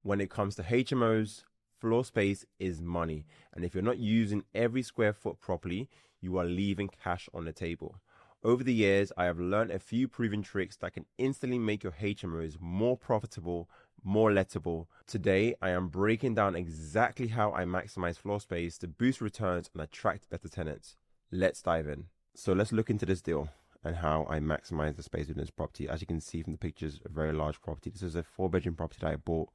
When it comes to HMOs, floor space is money. And if you're not using every square foot properly, you are leaving cash on the table. Over the years, I have learned a few proven tricks that can instantly make your HMOs more profitable, more lettable. Today, I am breaking down exactly how I maximize floor space to boost returns and attract better tenants. Let's dive in. So let's look into this deal and how I maximize the space within this property. As you can see from the pictures, a very large property. This is a 4-bedroom property that I bought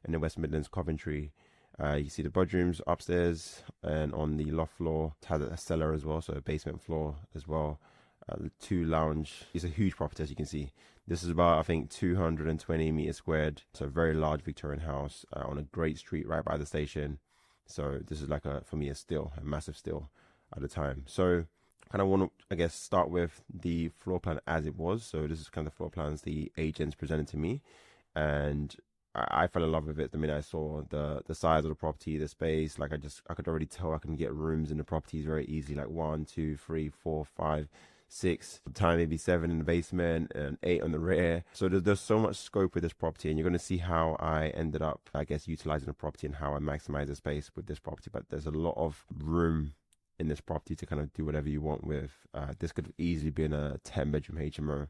in the West Midlands, Coventry. You see the bedrooms upstairs, and on the loft floor, it has a cellar as well, so a basement floor as well. The 2 lounge. It's a huge property, as you can see. This is about, I think, 220 meters squared. So a very large Victorian house on a great street right by the station. So this is like for me, a massive steal at the time. So kind of want to, I guess, start with the floor plan as it was. So this is kind of the floor plans the agents presented to me, and I fell in love with it the minute I saw the size of the property, the space. Like I could already tell I can get rooms in the properties very easily, like 1, 2, 3, 4, 5, 6, time maybe 7 in the basement and 8 on the rear. So there's so much scope with this property, and you're going to see how I ended up, I guess, utilizing the property and how I maximize the space with this property. But there's a lot of room in this property to kind of do whatever you want with. This could have easily been a 10-bedroom HMO.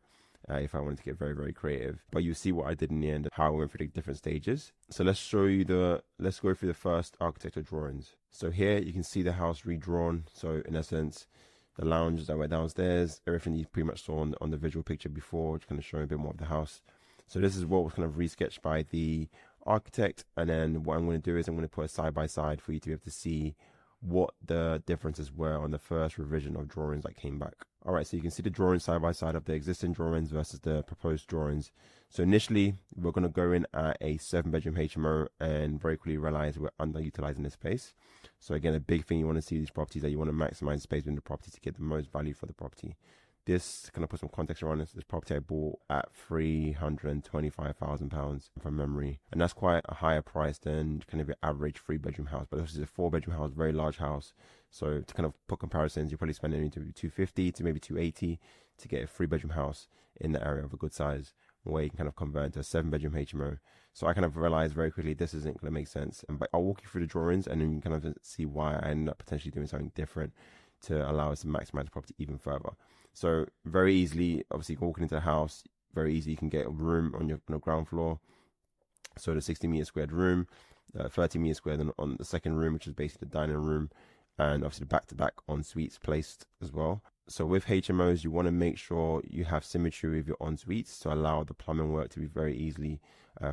If I wanted to get very, very creative. But you see what I did in the end, how I went through the different stages. So let's go through the first architecture drawings. So here you can see the house redrawn. So in essence, the lounge that went downstairs, everything you pretty much saw on the visual picture before, just kind of showing a bit more of the house. So this is what was kind of resketched by the architect. And then what I'm going to do is I'm going to put a side by side for you to be able to see what the differences were on the first revision of drawings that came back. All right, so you can see the drawings side by side of the existing drawings versus the proposed drawings. So initially, we're going to go in at a 7-bedroom HMO and very quickly realize we're underutilizing the space. So again, a big thing you want to see these properties that you want to maximize space within the property to get the most value for the property. This, kind of put some context around this property I bought at £325,000 from memory. And that's quite a higher price than kind of your average 3-bedroom house. But this is a 4-bedroom house, very large house. So to kind of put comparisons, you're probably spending maybe $250 to maybe $280 to get a 3-bedroom house in the area of a good size, where you can kind of convert into a 7-bedroom HMO. So I kind of realized very quickly this isn't going to make sense. But I'll walk you through the drawings and then you can kind of see why I ended up potentially doing something different to allow us to maximize the property even further. So very easily, obviously walking into the house, very easy, you can get a room on your ground floor. So the 60 meter squared room, 30 meter squared on the second room, which is basically the dining room, and obviously the back-to-back en-suites placed as well. So with HMOs, you want to make sure you have symmetry with your en-suites to allow the plumbing work to be very easily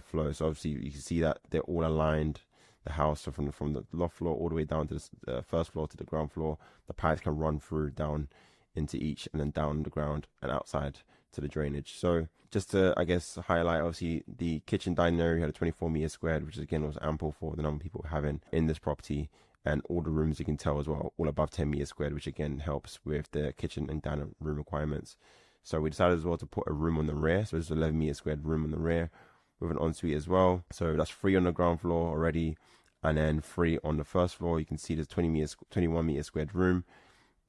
flow. So obviously you can see that they're all aligned. The house, so from the loft floor all the way down to the first floor to the ground floor, the pipes can run through down into each and then down the ground and outside to the drainage. So just to, I guess, highlight, obviously the kitchen dining area had a 24 meter squared, which again was ample for the number of people having in this property. And all the rooms, you can tell as well, all above 10 meters squared, which again helps with the kitchen and dining room requirements. So we decided as well to put a room on the rear. So this is an 11 meter squared room on the rear with an ensuite as well. So that's 3 on the ground floor already, and then 3 on the first floor. You can see there's 21 meter squared room,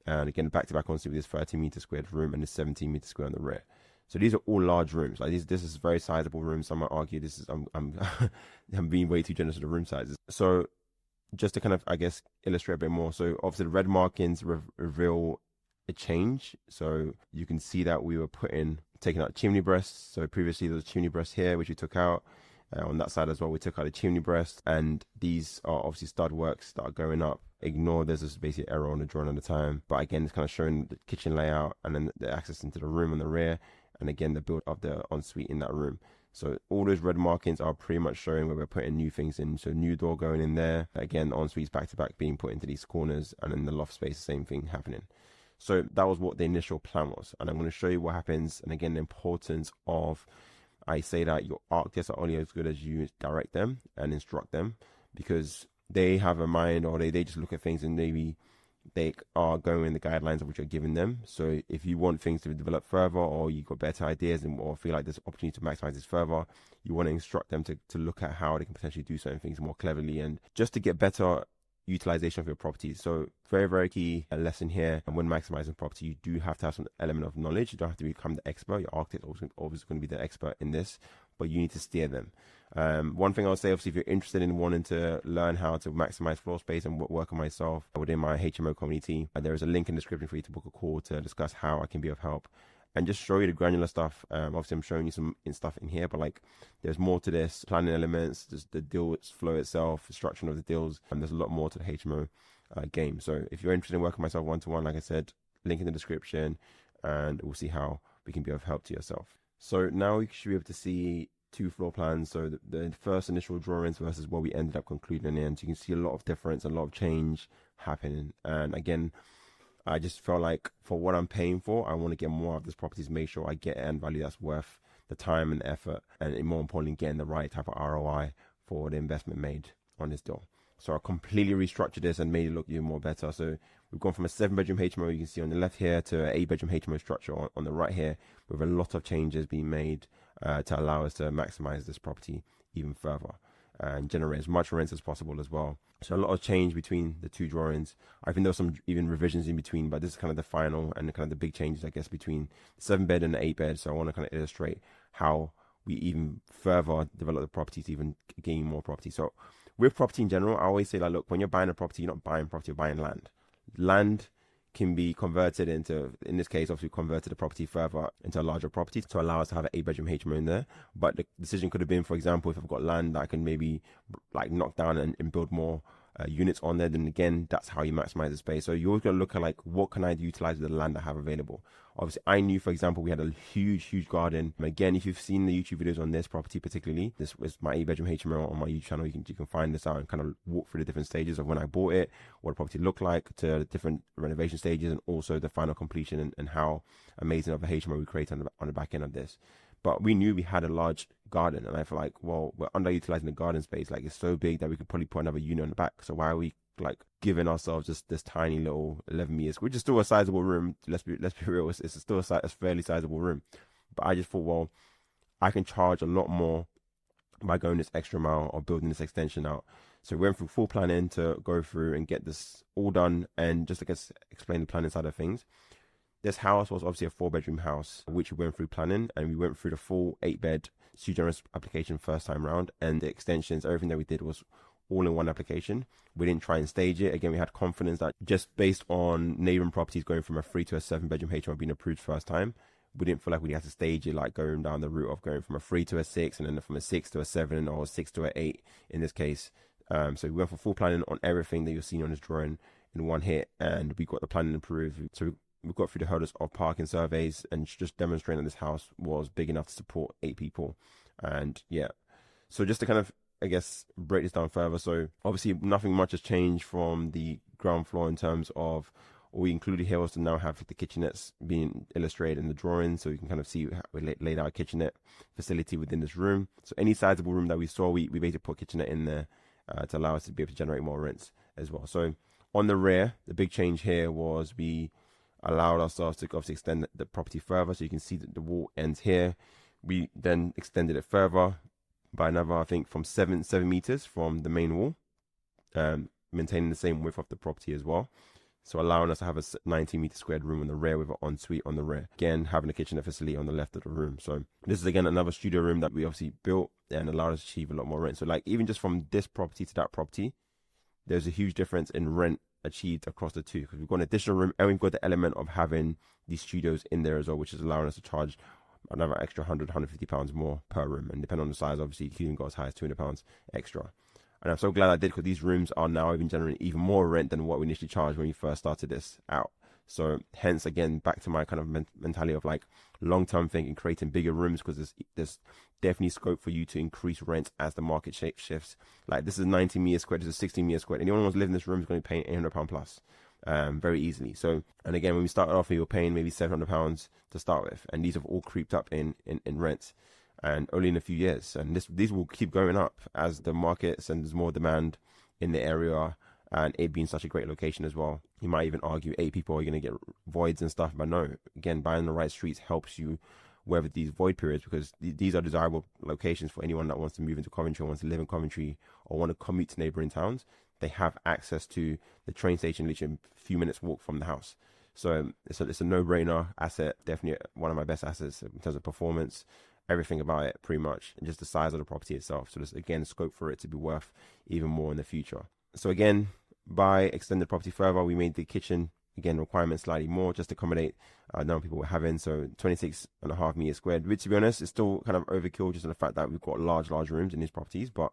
and again back-to-back ensuite with this 30 meter squared room and this 17 meter square on the rear. So these are all large rooms. Like this is very sizable rooms. Some might argue this is I'm I'm being way too generous with the room sizes. So just to kind of, I guess, illustrate a bit more. So obviously the red markings reveal a change. So you can see that we were taking out chimney breasts. So previously there was chimney breast here, which we took out. On that side as well, we took out the chimney breast, and these are obviously stud works that are going up. Ignore there's this basic error on the drawing at the time, but again it's kind of showing the kitchen layout and then the access into the room on the rear, and again the build of the ensuite in that room. So all those red markings are pretty much showing where we're putting new things in. So new door going in there, again the ensuite's back to back being put into these corners, and then the loft space, the same thing happening. So that was what the initial plan was, and I'm going to show you what happens, and again the importance of, I say that your architects are only as good as you direct them and instruct them, because they have a mind, or they just look at things and maybe they are going in the guidelines of which you're giving them. So if you want things to develop further, or you've got better ideas or feel like there's opportunity to maximize this further, you want to instruct them to look at how they can potentially do certain things more cleverly and just to get better utilization of your property. So very, very key lesson here. And when maximizing property, you do have to have some element of knowledge. You don't have to become the expert. Your architect is always going to be the expert in this, but you need to steer them. One thing I'll say, obviously, if you're interested in wanting to learn how to maximize floor space and work on myself within my HMO community, there is a link in the description for you to book a call to discuss how I can be of help and just show you the granular stuff. Obviously, I'm showing you some stuff in here, but like there's more to this, planning elements, just the deal flow itself, the structure of the deals, and there's a lot more to the HMO game. So if you're interested in working myself one-to-one, like I said, link in the description, and we'll see how we can be of help to yourself. So now we should be able to see two floor plans. So the first initial drawings versus what we ended up concluding in. So you can see a lot of difference, a lot of change happening. And again, I just felt like for what I'm paying for, I want to get more of this property to make sure I get end value that's worth the time and the effort, and more importantly, getting the right type of ROI for the investment made on this deal. So I completely restructured this and made it look even more better. So we've gone from a 7-bedroom HMO, you can see on the left here, to an 8-bedroom HMO structure on the right here, with a lot of changes being made to allow us to maximize this property even further and generate as much rent as possible as well. So a lot of change between the two drawings. I think there were some even revisions in between, but this is kind of the final and kind of the big changes, I guess, between the 7-bed and the 8-bed. So I want to kind of illustrate how we even further develop the property to even gain more property. So with property in general, I always say, like, look, when you're buying a property, you're not buying property, you're buying land. Land can be converted into, in this case, obviously converted the property further into a larger property to allow us to have an 8-bedroom HMO in there. But the decision could have been, for example, if I've got land that I can maybe like knock down and build more units on there, then again, that's how you maximize the space. So you're always going to look at, like, what can I utilize with the land I have available? Obviously, I knew, for example, we had a huge garden. And again, if you've seen the YouTube videos on this property particularly, this was my 8-bedroom HMO on my YouTube channel. You can find this out and kind of walk through the different stages of when I bought it, what the property looked like, to the different renovation stages, and also the final completion and how amazing of a HMO we created on the back end of this. But we knew we had a large garden, and I feel like, well, we're underutilizing the garden space. Like, it's so big that we could probably put another unit on the back. So why are we like giving ourselves just this tiny little 11 meters, which is still a sizable room? Let's be real, it's still a fairly sizable room. But I just thought, well, I can charge a lot more by going this extra mile or building this extension out. So we went through full planning to go through and get this all done, and just, I guess, explain the planning side of things. This house was obviously a 4-bedroom house, which we went through planning, and we went through the full 8-bed Sui Generis application first time round, and the extensions, everything that we did was all in one application. We didn't try and stage it. Again, we had confidence that just based on neighboring properties going from a 3 to a 7-bedroom HMO being approved first time, we didn't feel like we had to stage it, like going down the route of going from a 3 to a 6, and then from a 6 to a 7, or a 6 to a 8 in this case. So we went for full planning on everything that you're seeing on this drawing in one hit, and we got the planning approved. So we got through the hurdles of parking surveys and just demonstrating that this house was big enough to support 8 people. And yeah, so just to kind of, I guess, break this down further. So obviously nothing much has changed from the ground floor in terms of, what we included here was to now have the kitchenettes being illustrated in the drawing, so you can kind of see how we laid out a kitchenette facility within this room. So any sizable room that we saw, we basically put kitchenette in there to allow us to be able to generate more rents as well. So on the rear, the big change here was we allowed ourselves to obviously extend the property further. So you can see that the wall ends here. We then extended it further by another, I think, from 7 meters from the main wall, maintaining the same width of the property as well. So allowing us to have a 90-meter squared room on the rear with an ensuite on the rear. Again, having a kitchenette facility on the left of the room. So this is, again, another studio room that we obviously built and allowed us to achieve a lot more rent. So like, even just from this property to that property, there's a huge difference in rent achieved across the two, because we've got an additional room and we've got the element of having these studios in there as well, which is allowing us to charge another extra £150 more per room, and depending on the size, obviously, you can even go as high as £200 extra. And I'm so glad I did, because these rooms are now even generating even more rent than what we initially charged when we first started this out. So hence, again, back to my kind of mentality of like long-term thinking, creating bigger rooms, because there's definitely scope for you to increase rent as the market shifts. Like, this is 90 meters squared, this is 60 meters squared. Anyone who wants to live in this room is going to be paying £800 plus, very easily. So, and again, when we started off, we were paying maybe £700 to start with, and these have all creeped up in rent, and only in a few years. And these will keep going up as the markets and there's more demand in the area, and it being such a great location as well. You might even argue 8 people are going to get voids and stuff, but no, again, buying the right streets helps you weather these void periods, because these are desirable locations for anyone that wants to move into Coventry, or wants to live in Coventry, or want to commute to neighboring towns. They have access to the train station literally a few minutes walk from the house. So it's a no-brainer asset, definitely one of my best assets in terms of performance everything about it pretty much, and just the size of the property itself. So there's again scope for it to be worth even more in the future. So again, by extending the property further, we made the kitchen again requirements slightly more just to accommodate number of people we're having. So 26.5 meters squared, which to be honest is still kind of overkill just on the fact that we've got large rooms in these properties. But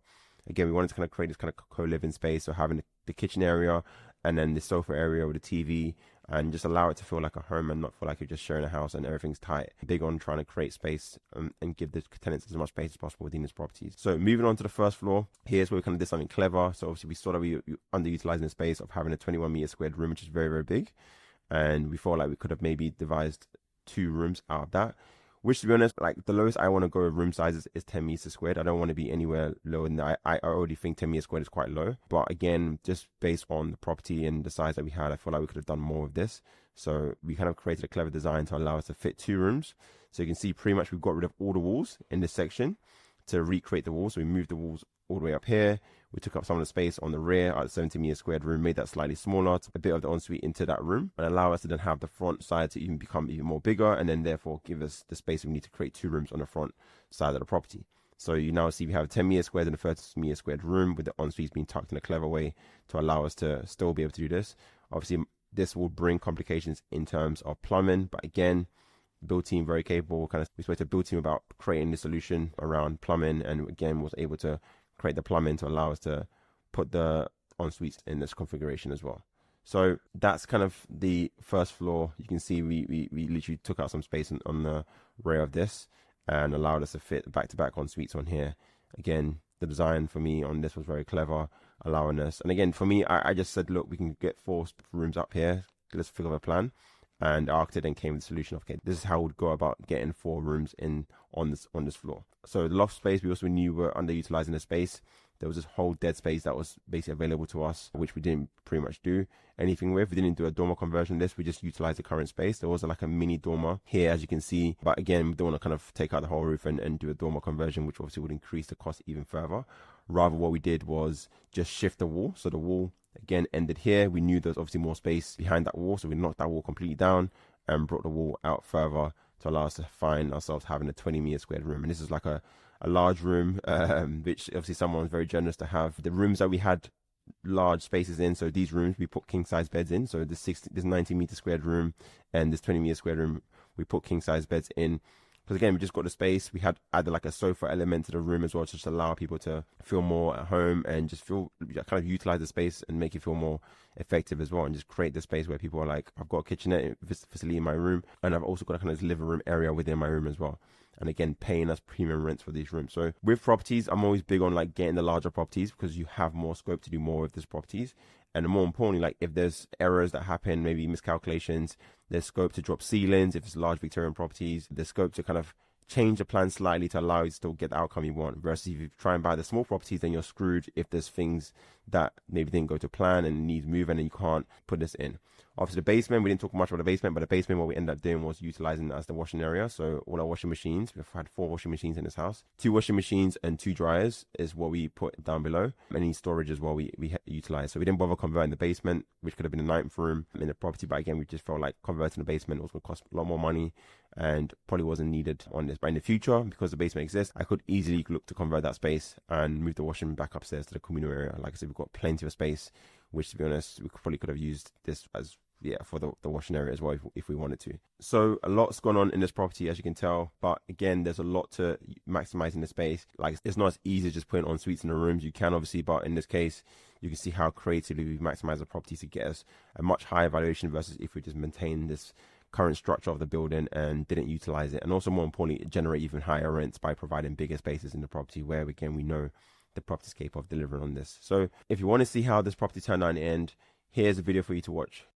again, we wanted to kind of create this kind of co-living space, so having the kitchen area and then the sofa area with the TV, and just allow it to feel like a home and not feel like you're just sharing a house and everything's tight. Big on trying to create space and give the tenants as much space as possible within these properties. So moving on to the first floor, here's where we kind of did something clever. So obviously we saw that we underutilizing the space of having a 21 meter squared room, which is very, very big. And we felt like we could have maybe devised 2 rooms out of that. Which, to be honest, like the lowest I want to go with room sizes is 10 meters squared. I don't want to be anywhere lower than that. I already think 10 meters squared is quite low. But again, just based on the property and the size that we had, I feel like we could have done more of this. So we kind of created a clever design to allow us to fit 2 rooms. So you can see pretty much we've got rid of all the walls in this section to recreate the walls. So we moved the walls all the way up here. We took up some of the space on the rear at the 70 meter squared room, made that slightly smaller, a bit of the ensuite into that room, and allow us to then have the front side to even become even more bigger, and then therefore give us the space we need to create 2 rooms on the front side of the property. So you now see we have a 10 meter squared and a 30 meter squared room with the ensuites being tucked in a clever way to allow us to still be able to do this. Obviously, this will bring complications in terms of plumbing, but again, build team very capable. We spoke to build team about creating the solution around plumbing, and again was able to create the plumbing to allow us to put the en-suites in this configuration as well. So that's kind of the first floor. You can see we literally took out some space on the rear of this and allowed us to fit back-to-back en-suites on here. Again, the design for me on this was very clever, allowing us. And again, for me, I just said, look, we can get 4 rooms up here. Let's figure out a plan. And our architect then came with the solution of, okay, this is how we'd go about getting 4 rooms in on this floor. So the loft space, we also knew we were underutilizing the space. There was this whole dead space that was basically available to us, which we didn't pretty much do anything with. We didn't do a dormer conversion list. We just utilized the current space. There was like a mini dormer here, as you can see. But again, we don't want to kind of take out the whole roof and do a dormer conversion, which obviously would increase the cost even further. Rather, what we did was just shift the wall. So the wall again ended here. We knew there was obviously more space behind that wall, so we knocked that wall completely down and brought the wall out further to allow us to find ourselves having a 20 meter squared room. And this is like a large room, which obviously someone's very generous to have. The rooms that we had large spaces in, so these rooms we put king size beds in. So this 90 meter squared room and this 20 meter squared room, we put king size beds in. Because again, we just got the space. We had added like a sofa element to the room as well, to just allow people to feel more at home and just feel, kind of utilize the space and make it feel more effective as well, and just create the space where people are like, I've got a kitchenette facility in my room, and I've also got a kind of living room area within my room as well. And again, paying us premium rents for these rooms. So with properties, I'm always big on like getting the larger properties because you have more scope to do more with these properties. And more importantly, like if there's errors that happen, maybe miscalculations, there's scope to drop ceilings. If it's large Victorian properties, there's scope to kind of change the plan slightly to allow you to still get the outcome you want. Versus if you try and buy the small properties, then you're screwed if there's things that maybe didn't go to plan and needs moving and you can't put this in. Obviously, the basement, we didn't talk much about the basement, but the basement, what we ended up doing was utilizing it as the washing area. So all our washing machines, we've had 4 washing machines in this house. 2 washing machines and 2 dryers is what we put down below. Any storage as well we utilized. So we didn't bother converting the basement, which could have been a 9th room in the property. But again, we just felt like converting the basement was going to cost a lot more money and probably wasn't needed on this. But in the future, because the basement exists, I could easily look to convert that space and move the washing back upstairs to the communal area. Like I said, we've got plenty of space, which to be honest, we probably could have used this as for the washing area as well if we wanted to. So a lot's gone on in this property, as you can tell, but again, there's a lot to maximizing the space. Like it's not as easy as just putting en suites in the rooms. You can obviously, but in this case, you can see how creatively we've maximized the property to get us a much higher valuation versus if we just maintain this current structure of the building and didn't utilize it. And also more importantly, generate even higher rents by providing bigger spaces in the property where again, we know the property is capable of delivering on this. So if you want to see how this property turned out in the end, here's a video for you to watch.